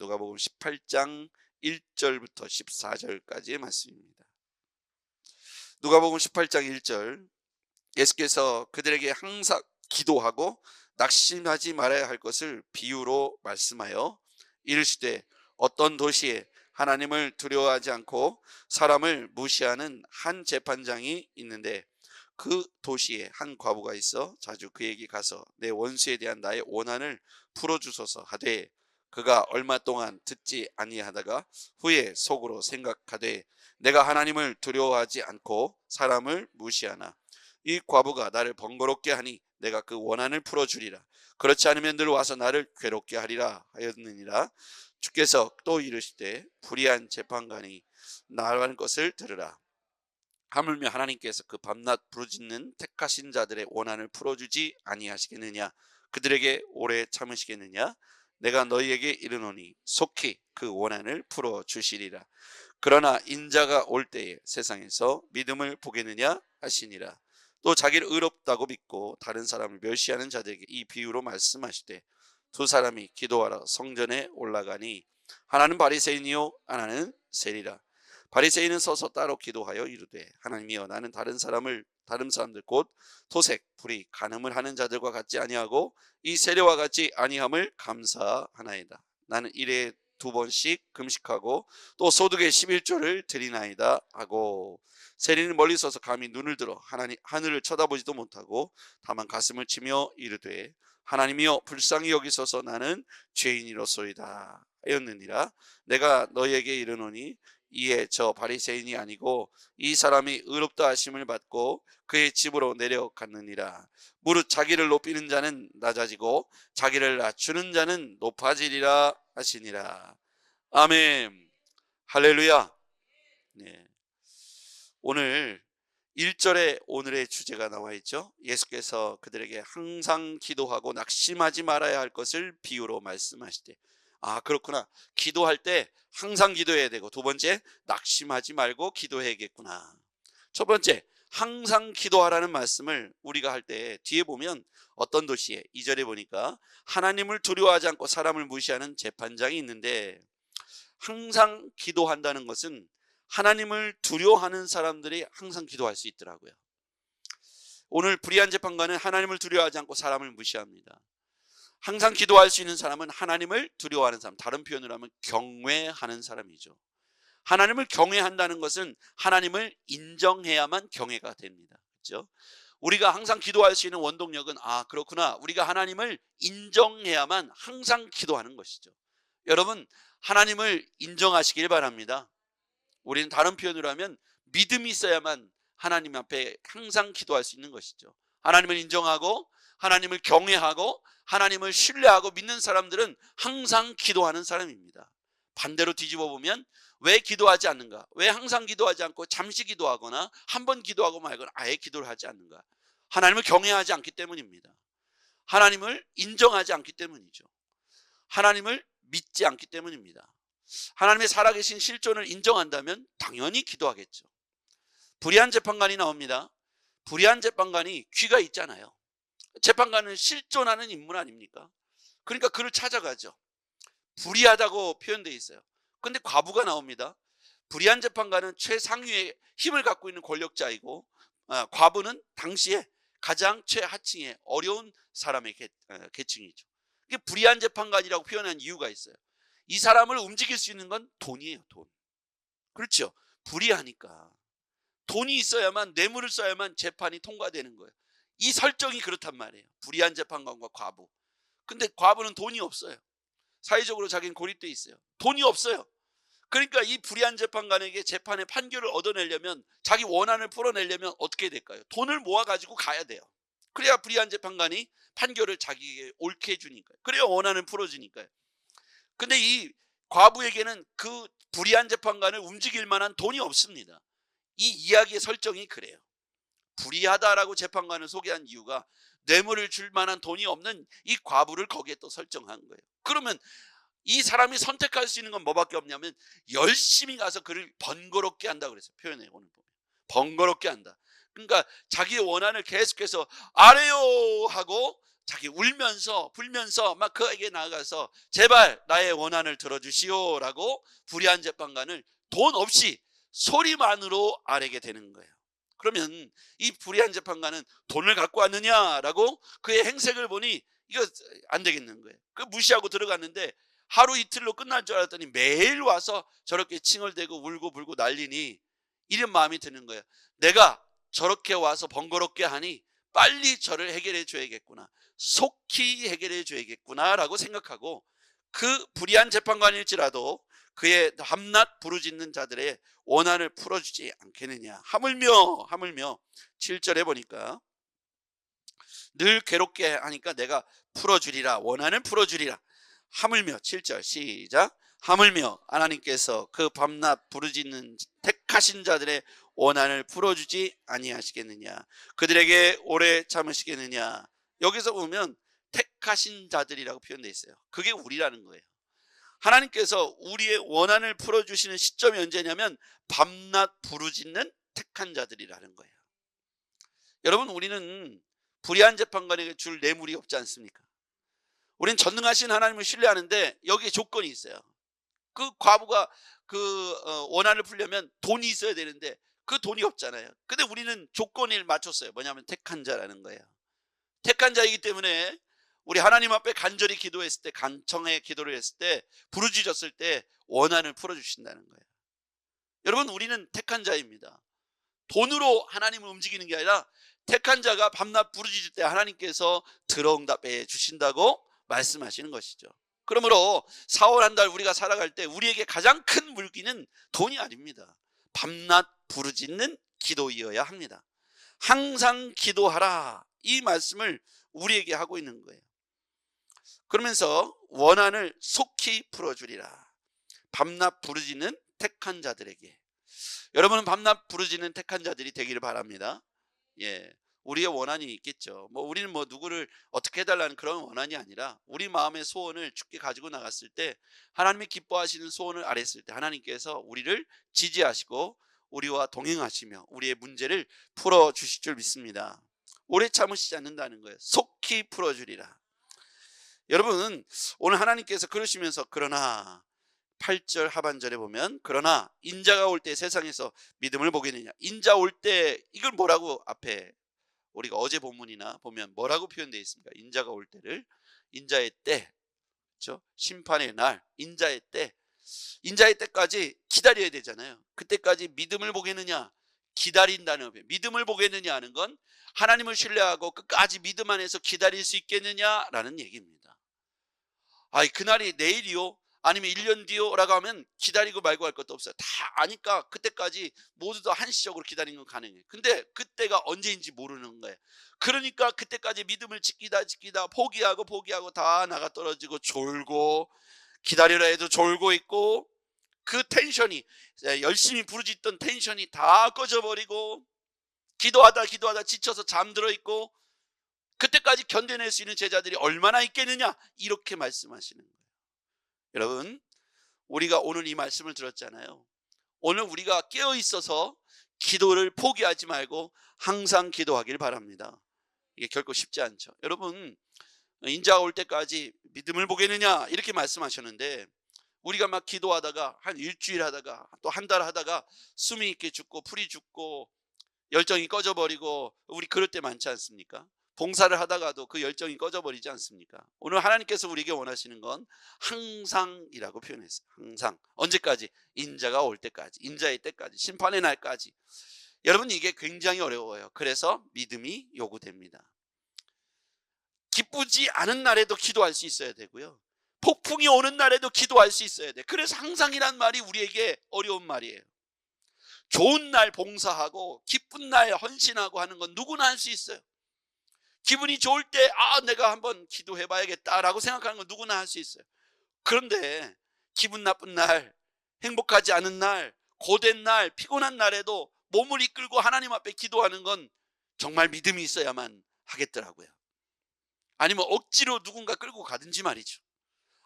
누가복음 18장 1절부터 14절까지의 말씀입니다. 누가복음 18장 1절, 예수께서 그들에게 항상 기도하고 낙심하지 말아야 할 것을 비유로 말씀하여 이르시되, 어떤 도시에 하나님을 두려워하지 않고 사람을 무시하는 한 재판장이 있는데, 그 도시에 한 과부가 있어 자주 그에게 가서 내 원수에 대한 나의 원한을 풀어주소서 하되, 그가 얼마 동안 듣지 아니하다가 후에 속으로 생각하되, 내가 하나님을 두려워하지 않고 사람을 무시하나 이 과부가 나를 번거롭게 하니 내가 그 원한을 풀어주리라. 그렇지 않으면 늘 와서 나를 괴롭게 하리라 하였느니라. 주께서 또 이르시되, 불의한 재판관이 나라는 것을 들으라. 하물며 하나님께서 그 밤낮 부르짖는 택하신 자들의 원한을 풀어주지 아니하시겠느냐? 그들에게 오래 참으시겠느냐? 내가 너희에게 이르노니 속히 그 원한을 풀어주시리라. 그러나 인자가 올 때에 세상에서 믿음을 보겠느냐 하시니라. 또 자기를 의롭다고 믿고 다른 사람을 멸시하는 자들에게 이 비유로 말씀하시되, 두 사람이 기도하러 성전에 올라가니 하나는 바리새인이요 하나는 세리라. 바리새인은 서서 따로 기도하여 이르되, 하나님이여, 나는 다른 사람들 곧 토색, 불의, 간음을 하는 자들과 같지 아니하고 이 세리와 같지 아니함을 감사하나이다. 나는 일에 2번씩 금식하고 또 소득의 11조를 드리나이다 하고, 세리는 멀리 서서 감히 눈을 들어 하늘을 쳐다보지도 못하고 다만 가슴을 치며 이르되, 하나님이여, 불쌍히 여기소서, 나는 죄인이로소이다 하였느니라. 내가 너희에게 이르노니 이에 저 바리새인이 아니고 이 사람이 의롭다 하심을 받고 그의 집으로 내려갔느니라. 무릇 자기를 높이는 자는 낮아지고 자기를 낮추는 자는 높아지리라 하시니라. 아멘. 할렐루야. 네. 오늘 1절에 오늘의 주제가 나와 있죠. 예수께서 그들에게 항상 기도하고 낙심하지 말아야 할 것을 비유로 말씀하시되, 아, 그렇구나. 기도할 때 항상 기도해야 되고, 두 번째, 낙심하지 말고 기도해야겠구나. 첫 번째, 항상 기도하라는 말씀을 우리가 할 때 뒤에 보면 어떤 도시에, 2절에 보니까 하나님을 두려워하지 않고 사람을 무시하는 재판장이 있는데, 항상 기도한다는 것은 하나님을 두려워하는 사람들이 항상 기도할 수 있더라고요. 오늘 불의한 재판관은 하나님을 두려워하지 않고 사람을 무시합니다. 항상 기도할 수 있는 사람은 하나님을 두려워하는 사람, 다른 표현으로 하면 경외하는 사람이죠. 하나님을 경외한다는 것은 하나님을 인정해야만 경외가 됩니다. 그렇죠? 우리가 항상 기도할 수 있는 원동력은, 아, 그렇구나, 우리가 하나님을 인정해야만 항상 기도하는 것이죠. 여러분, 하나님을 인정하시길 바랍니다. 우리는 다른 표현으로 하면 믿음이 있어야만 하나님 앞에 항상 기도할 수 있는 것이죠. 하나님을 인정하고 하나님을 경외하고 하나님을 신뢰하고 믿는 사람들은 항상 기도하는 사람입니다. 반대로 뒤집어 보면 왜 기도하지 않는가? 왜 항상 기도하지 않고 잠시 기도하거나 한 번 기도하고 말거나 아예 기도를 하지 않는가? 하나님을 경외하지 않기 때문입니다. 하나님을 인정하지 않기 때문이죠. 하나님을 믿지 않기 때문입니다. 하나님의 살아계신 실존을 인정한다면 당연히 기도하겠죠. 불의한 재판관이 나옵니다. 불의한 재판관이 귀가 있잖아요. 재판관은 실존하는 인물 아닙니까? 그러니까 그를 찾아가죠. 불의하다고 표현되어 있어요. 그런데 과부가 나옵니다. 불의한 재판관은 최상위의 힘을 갖고 있는 권력자이고, 과부는 당시에 가장 최하층의 어려운 사람의 계층이죠. 이게 불의한 재판관이라고 표현한 이유가 있어요. 이 사람을 움직일 수 있는 건 돈이에요, 돈. 그렇죠? 불의하니까 돈이 있어야만, 뇌물을 써야만 재판이 통과되는 거예요. 이 설정이 그렇단 말이에요. 불의한 재판관과 과부. 근데 과부는 돈이 없어요. 사회적으로 자기는 고립돼 있어요. 돈이 없어요. 그러니까 이 불의한 재판관에게 재판의 판결을 얻어내려면, 자기 원한을 풀어내려면 어떻게 될까요? 돈을 모아가지고 가야 돼요. 그래야 불의한 재판관이 판결을 자기에게 옳게 해주니까요. 그래야 원한을 풀어주니까요. 근데 이 과부에게는 그 불의한 재판관을 움직일 만한 돈이 없습니다. 이 이야기의 설정이 그래요. 불의하다라고 재판관을 소개한 이유가 뇌물을 줄 만한 돈이 없는 이 과부를 거기에 또 설정한 거예요. 그러면 이 사람이 선택할 수 있는 건 뭐밖에 없냐면 열심히 가서 그를 번거롭게 한다 그랬어요. 표현에 오늘 보면 번거롭게 한다. 그러니까 자기의 원한을 계속해서 아래요 하고 자기 울면서 불면서 막 그에게 나아가서 제발 나의 원한을 들어주시오라고 불의한 재판관을 돈 없이 소리만으로 아뢰게 되는 거예요. 그러면 이 불의한 재판관은 돈을 갖고 왔느냐라고 그의 행색을 보니 이거 안 되겠는 거예요. 그 무시하고 들어갔는데 하루 이틀로 끝날 줄 알았더니 매일 와서 저렇게 칭얼대고 울고 불고 난리니 이런 마음이 드는 거예요. 내가 저렇게 와서 번거롭게 하니 빨리 저를 해결해 줘야겠구나, 속히 해결해 줘야겠구나 라고 생각하고 그 불의한 재판관일지라도 그의 밤낮 부르짖는 자들의 원한을 풀어주지 않겠느냐. 하물며 7절에 보니까 늘 괴롭게 하니까 내가 풀어주리라, 원한을 풀어주리라. 하물며 7절 시작. 하물며 하나님께서 그 밤낮 부르짖는 택하신 자들의 원한을 풀어주지 아니하시겠느냐, 그들에게 오래 참으시겠느냐. 여기서 보면 택하신 자들이라고 표현되어 있어요. 그게 우리라는 거예요. 하나님께서 우리의 원한을 풀어주시는 시점이 언제냐면 밤낮 부르짖는 택한 자들이라는 거예요. 여러분, 우리는 불의한 재판관에게 줄 뇌물이 없지 않습니까? 우리는 전능하신 하나님을 신뢰하는데 여기에 조건이 있어요. 그 과부가 원한을 풀려면 돈이 있어야 되는데 그 돈이 없잖아요. 근데 우리는 조건을 맞췄어요. 뭐냐면 택한 자라는 거예요. 택한 자이기 때문에 우리 하나님 앞에 간절히 기도했을 때, 간청의 기도를 했을 때, 부르짖었을 때 원한을 풀어주신다는 거예요. 여러분, 우리는 택한 자입니다. 돈으로 하나님을 움직이는 게 아니라 택한 자가 밤낮 부르짖을 때 하나님께서 들어응답해 주신다고 말씀하시는 것이죠. 그러므로 4월 한 달 우리가 살아갈 때 우리에게 가장 큰 물기는 돈이 아닙니다. 밤낮 부르짖는 기도이어야 합니다. 항상 기도하라, 이 말씀을 우리에게 하고 있는 거예요. 그러면서 원한을 속히 풀어주리라. 밤낮 부르짖는 택한 자들에게. 여러분은 밤낮 부르짖는 택한 자들이 되기를 바랍니다. 예, 우리의 원한이 있겠죠. 우리는 누구를 어떻게 해달라는 그런 원한이 아니라 우리 마음의 소원을 주께 가지고 나갔을 때, 하나님이 기뻐하시는 소원을 아뢰었을 때 하나님께서 우리를 지지하시고 우리와 동행하시며 우리의 문제를 풀어주실 줄 믿습니다. 오래 참으시지 않는다는 거예요. 속히 풀어주리라. 여러분, 오늘 하나님께서 그러시면서 그러나 8절 하반절에 보면 그러나 인자가 올 때 세상에서 믿음을 보겠느냐. 인자 올 때, 이걸 뭐라고 앞에 우리가 어제 본문이나 보면 뭐라고 표현되어 있습니까? 인자가 올 때를 인자의 때, 그렇죠? 심판의 날, 인자의 때, 인자의 때까지 기다려야 되잖아요. 그때까지 믿음을 보겠느냐, 기다린다는 거예요. 믿음을 보겠느냐 하는 건 하나님을 신뢰하고 끝까지 믿음 안에서 기다릴 수 있겠느냐라는 얘기입니다. 그날이 내일이요? 아니면 1년 뒤요? 라고 하면 기다리고 말고 할 것도 없어요. 다 아니까 그때까지 모두 다 한시적으로 기다리는 건 가능해요. 근데 그때가 언제인지 모르는 거예요. 그러니까 그때까지 믿음을 지키다 포기하고 다 나가 떨어지고 졸고, 기다리라 해도 졸고 있고, 그 텐션이, 열심히 부르짖던 텐션이 다 꺼져버리고, 기도하다 지쳐서 잠들어 있고, 그때까지 견뎌낼 수 있는 제자들이 얼마나 있겠느냐, 이렇게 말씀하시는 거예요. 여러분, 우리가 오늘 이 말씀을 들었잖아요. 오늘 우리가 깨어 있어서 기도를 포기하지 말고 항상 기도하길 바랍니다. 이게 결코 쉽지 않죠. 여러분, 인자가 올 때까지 믿음을 보겠느냐 이렇게 말씀하셨는데, 우리가 막 기도하다가 한 일주일 하다가 또 한 달 하다가 숨이 있게 죽고 풀이 죽고 열정이 꺼져버리고, 우리 그럴 때 많지 않습니까? 봉사를 하다가도 그 열정이 꺼져버리지 않습니까? 오늘 하나님께서 우리에게 원하시는 건 항상이라고 표현했어요. 항상. 언제까지? 인자가 올 때까지, 인자의 때까지, 심판의 날까지. 여러분, 이게 굉장히 어려워요. 그래서 믿음이 요구됩니다. 기쁘지 않은 날에도 기도할 수 있어야 되고요, 폭풍이 오는 날에도 기도할 수 있어야 돼. 그래서 항상이란 말이 우리에게 어려운 말이에요. 좋은 날 봉사하고 기쁜 날 헌신하고 하는 건 누구나 할 수 있어요. 기분이 좋을 때 내가 한번 기도해 봐야겠다라고 생각하는 건 누구나 할 수 있어요. 그런데 기분 나쁜 날, 행복하지 않은 날, 고된 날, 피곤한 날에도 몸을 이끌고 하나님 앞에 기도하는 건 정말 믿음이 있어야만 하겠더라고요. 아니면 억지로 누군가 끌고 가든지 말이죠.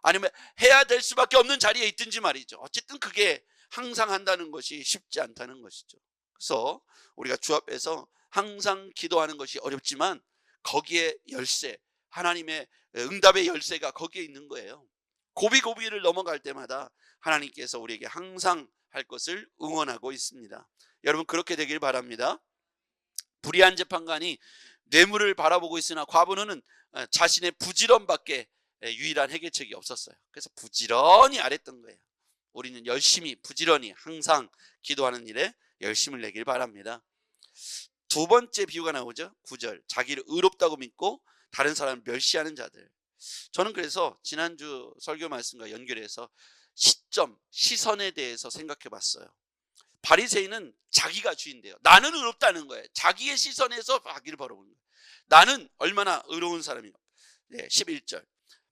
아니면 해야 될 수밖에 없는 자리에 있든지 말이죠. 어쨌든 그게 항상 한다는 것이 쉽지 않다는 것이죠. 그래서 우리가 주 앞에서 항상 기도하는 것이 어렵지만 거기에 열쇠, 하나님의 응답의 열쇠가 거기에 있는 거예요. 고비고비를 넘어갈 때마다 하나님께서 우리에게 항상 할 것을 응원하고 있습니다. 여러분 그렇게 되길 바랍니다. 불의한 재판관이 뇌물을 바라보고 있으나 과부는 자신의 부지런밖에 유일한 해결책이 없었어요. 그래서 부지런히 아랬던 거예요. 우리는 열심히 부지런히 항상 기도하는 일에 열심을 내길 바랍니다. 두 번째 비유가 나오죠. 9절, 자기를 의롭다고 믿고 다른 사람을 멸시하는 자들. 저는 그래서 지난주 설교 말씀과 연결해서 시선에 대해서 생각해 봤어요. 바리새인은 자기가 주인이에요. 나는 의롭다는 거예요. 자기의 시선에서 자기를 바라보는 거예요. 나는 얼마나 의로운 사람인가. 11절,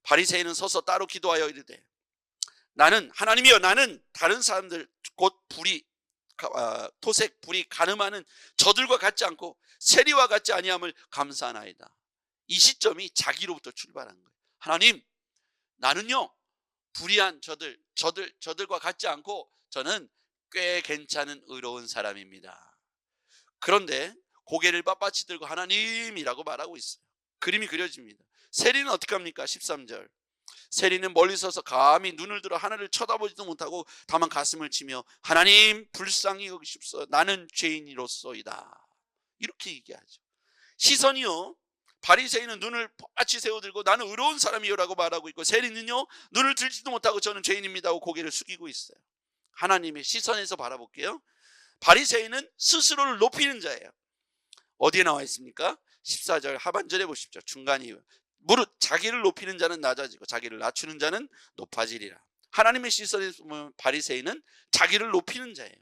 바리새인은 서서 따로 기도하여 이르되 나는 하나님이여, 나는 다른 사람들 곧 토색 불이 가늠하는 저들과 같지 않고 세리와 같지 아니함을 감사하나이다. 이 시점이 자기로부터 출발한 거예요. 하나님, 나는요 불의한 저들과 같지 않고 저는 꽤 괜찮은 의로운 사람입니다. 그런데 고개를 빳빳이 들고 하나님이라고 말하고 있어요. 그림이 그려집니다. 세리는 어떻게 합니까? 13절, 세리는 멀리 서서 감히 눈을 들어 하늘을 쳐다보지도 못하고 다만 가슴을 치며 하나님 불쌍히 여기십시오, 나는 죄인이로소이다. 이렇게 얘기하죠. 시선이요, 바리새인은 눈을 빳빳이 세워들고 나는 의로운 사람이요라고 말하고 있고, 세리는요 눈을 들지도 못하고 저는 죄인입니다 하고 고개를 숙이고 있어요. 하나님의 시선에서 바라볼게요. 바리새인은 스스로를 높이는 자예요. 어디에 나와 있습니까? 14절 하반절에 보십시오. 중간이 무릇 자기를 높이는 자는 낮아지고 자기를 낮추는 자는 높아지리라. 하나님의 시선에서 보면 바리새인은 자기를 높이는 자예요.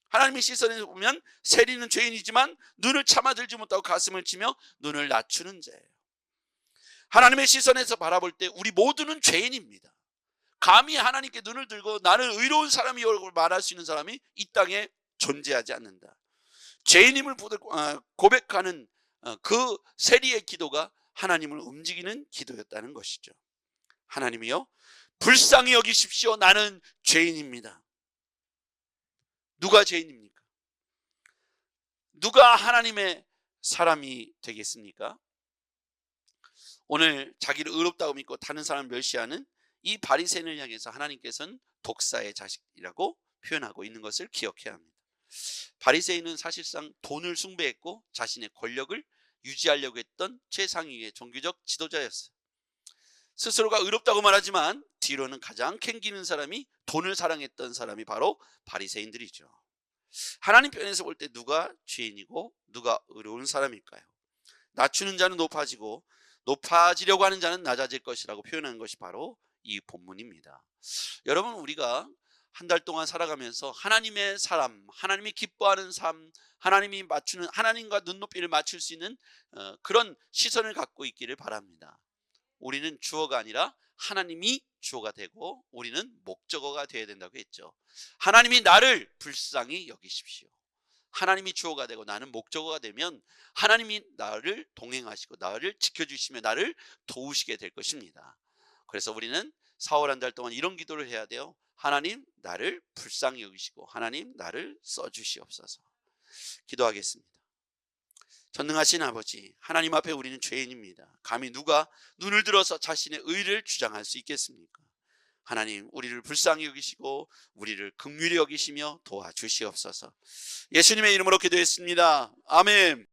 하나님의 시선에서 보면 세리는 죄인이지만 눈을 참아들지 못하고 가슴을 치며 눈을 낮추는 자예요. 하나님의 시선에서 바라볼 때 우리 모두는 죄인입니다. 감히 하나님께 눈을 들고 나는 의로운 사람이라고 말할 수 있는 사람이 이 땅에 존재하지 않는다. 죄인임을 고백하는 그 세리의 기도가 하나님을 움직이는 기도였다는 것이죠. 하나님이여 불쌍히 여기십시오, 나는 죄인입니다. 누가 죄인입니까? 누가 하나님의 사람이 되겠습니까? 오늘 자기를 의롭다고 믿고 다른 사람을 멸시하는 이 바리새인을 향해서 하나님께서는 독사의 자식이라고 표현하고 있는 것을 기억해야 합니다. 바리새인은 사실상 돈을 숭배했고 자신의 권력을 유지하려고 했던 최상위의 종교적 지도자였어요. 스스로가 의롭다고 말하지만 뒤로는 가장 캥기는 사람이 돈을 사랑했던 사람이 바로 바리새인들이죠. 하나님 편에서 볼 때 누가 죄인이고 누가 의로운 사람일까요? 낮추는 자는 높아지고 높아지려고 하는 자는 낮아질 것이라고 표현한 것이 바로 이 본문입니다. 여러분, 우리가 한 달 동안 살아가면서 하나님의 사람, 하나님이 기뻐하는 삶, 하나님이 맞추는, 하나님과 눈높이를 맞출 수 있는 그런 시선을 갖고 있기를 바랍니다. 우리는 주어가 아니라 하나님이 주어가 되고 우리는 목적어가 되어야 된다고 했죠. 하나님이 나를 불쌍히 여기십시오. 하나님이 주어가 되고 나는 목적어가 되면 하나님이 나를 동행하시고 나를 지켜주시며 나를 도우시게 될 것입니다. 그래서 우리는 4월 한 달 동안 이런 기도를 해야 돼요. 하나님 나를 불쌍히 여기시고 하나님 나를 써주시옵소서. 기도하겠습니다. 전능하신 아버지, 하나님 앞에 우리는 죄인입니다. 감히 누가 눈을 들어서 자신의 의를 주장할 수 있겠습니까? 하나님, 우리를 불쌍히 여기시고 우리를 긍휼히 여기시며 도와주시옵소서. 예수님의 이름으로 기도했습니다. 아멘.